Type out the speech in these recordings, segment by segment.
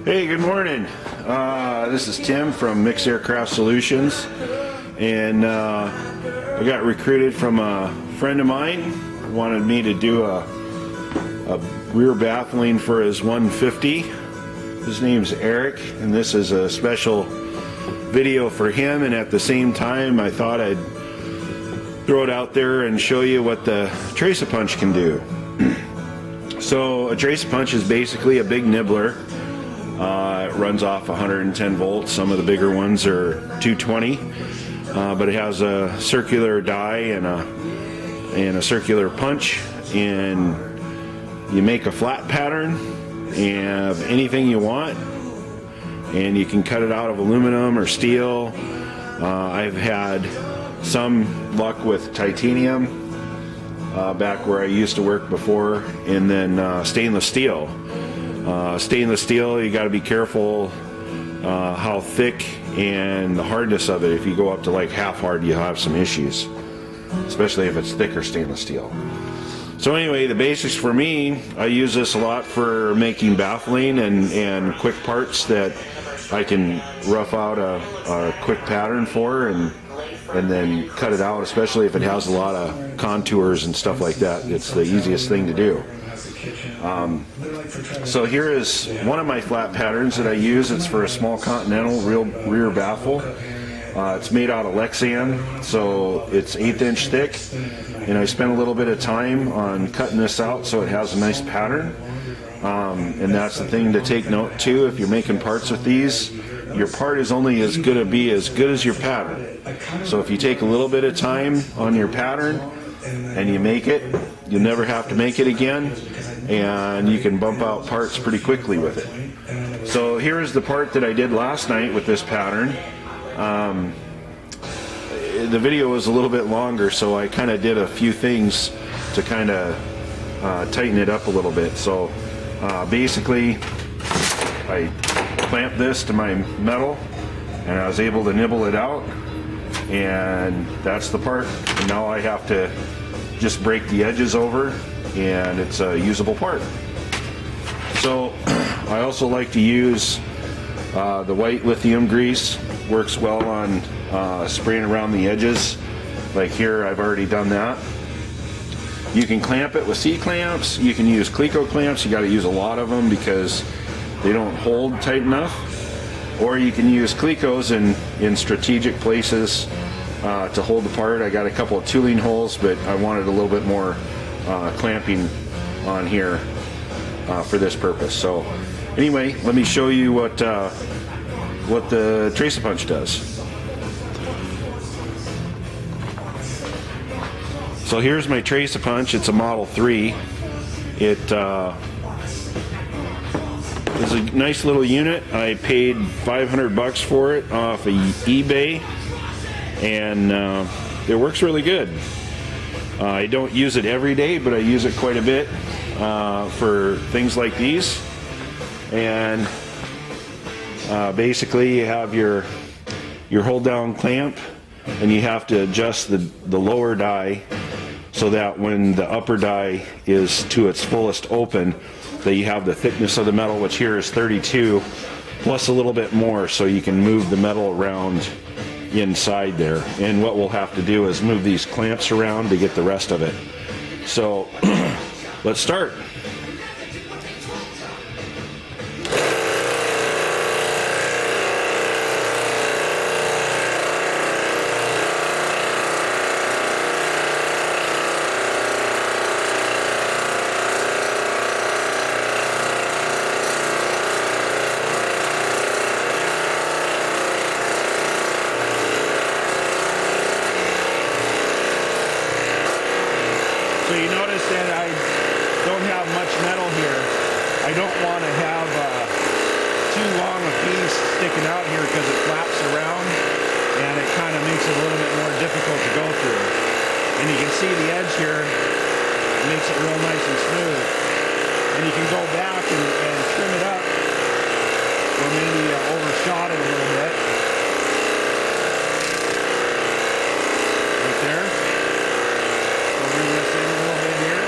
Hey, good morning. This is Tim from Mix Aircraft Solutions, and I got recruited from a friend of mine who wanted me to do a rear baffling for his 150. His name's Eric, and this is a special video for him, and at the same time I thought I'd throw it out there and show you what the trace-a-punch can do. So a trace-a-punch is basically a big nibbler. It runs off 110 volts. Some of the bigger ones are 220, but it has a circular die and a circular punch, and you make a flat pattern of anything you want, and you can cut it out of aluminum or steel. I've had some luck with titanium back where I used to work before, and then stainless steel. Stainless steel, you got to be careful how thick and the hardness of it. If you go up to like half hard, you'll have some issues, especially if it's thicker stainless steel. So anyway, the basics for me, I use this a lot for making baffling and quick parts that I can rough out a quick pattern for and then cut it out, especially if it has a lot of contours and stuff like that. It's the easiest thing to do. So here is one of my flat patterns that I use. It's for a small Continental rear baffle. It's made out of Lexan, so it's 1/8 inch thick, and I spent a little bit of time on cutting this out so it has a nice pattern. And that's the thing to take note too. If you're making parts with these, your part is only as good as your pattern. So if you take a little bit of time on your pattern and you make it, you'll never have to make it again, and you can bump out parts pretty quickly with it. So here's the part that I did last night with this pattern. The video was a little bit longer, so I kind of did a few things to kind of tighten it up a little bit. So basically I clamped this to my metal and I was able to nibble it out, and that's the part. And now I have to just break the edges over, and it's a usable part. So I also like to use the white lithium grease. Works well on spraying around the edges. Like here, I've already done that. You can clamp it with C-clamps. You can use Cleco clamps. You got to use a lot of them because they don't hold tight enough. Or you can use Clecos in strategic places to hold the part. I got a couple of tooling holes, but I wanted a little bit more clamping on here for this purpose. So anyway, let me show you what the trace-a-punch does. So here's my trace-a-punch. It's a Model 3. It is a nice little unit. I paid $500 for it off of eBay, and it works really good. I don't use it every day, but I use it quite a bit for things like these. And basically you have your hold down clamp, and you have to adjust the lower die so that when the upper die is to its fullest open, that you have the thickness of the metal, which here is 32 plus a little bit more, so you can move the metal around inside there. And what we'll have to do is move these clamps around to get the rest of it. So let's start. So you notice that I don't have much metal here. I don't want to have too long a piece sticking out here because it flaps around and it kind of makes it a little bit more difficult to go through. And you can see the edge here, it makes it real nice and smooth. And you can go back and trim it up, or maybe overshot it a little bit. Right there. We'll bring this in a little bit here.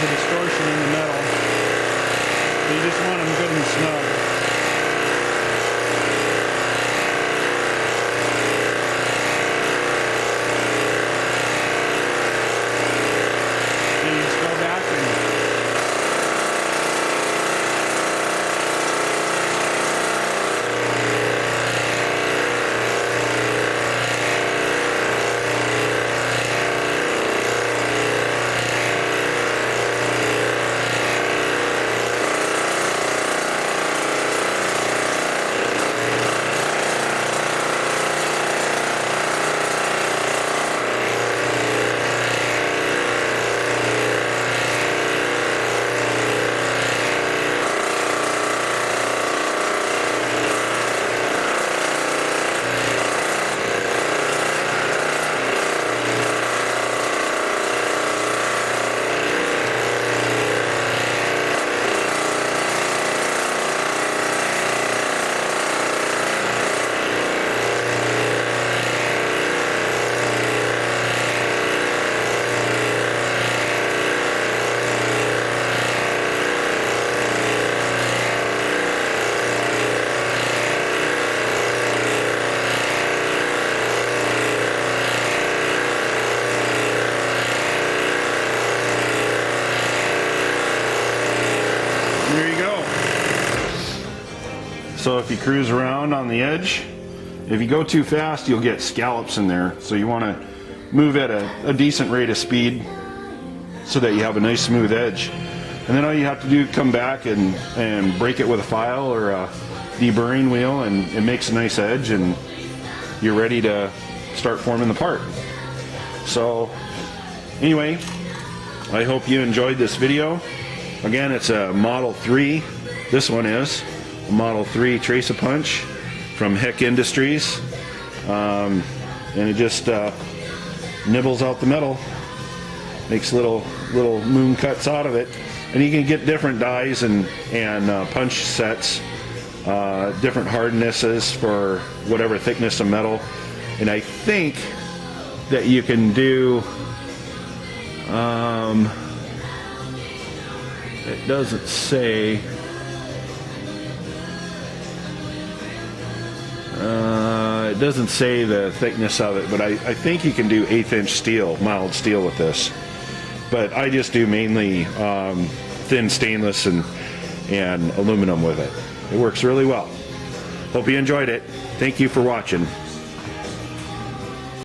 a distortion in the metal. So you just want them good and snug. And you just go back and there you go. So if you cruise around on the edge, if you go too fast, you'll get scallops in there. So you want to move at a decent rate of speed so that you have a nice smooth edge. And then all you have to do is come back and break it with a file or a deburring wheel, and it makes a nice edge, and you're ready to start forming the part. So anyway, I hope you enjoyed this video. Again, it's a Model 3. This one is a Model 3 Trace-A-Punch from Heck Industries. And it just nibbles out the metal, makes little moon cuts out of it. And you can get different dies and punch sets, different hardnesses for whatever thickness of metal. And I think that you can do, it doesn't say, it doesn't say the thickness of it, but I think you can do 1/8" steel, mild steel with this. But I just do mainly thin stainless and aluminum with it. It works really well. Hope you enjoyed it. Thank you for watching.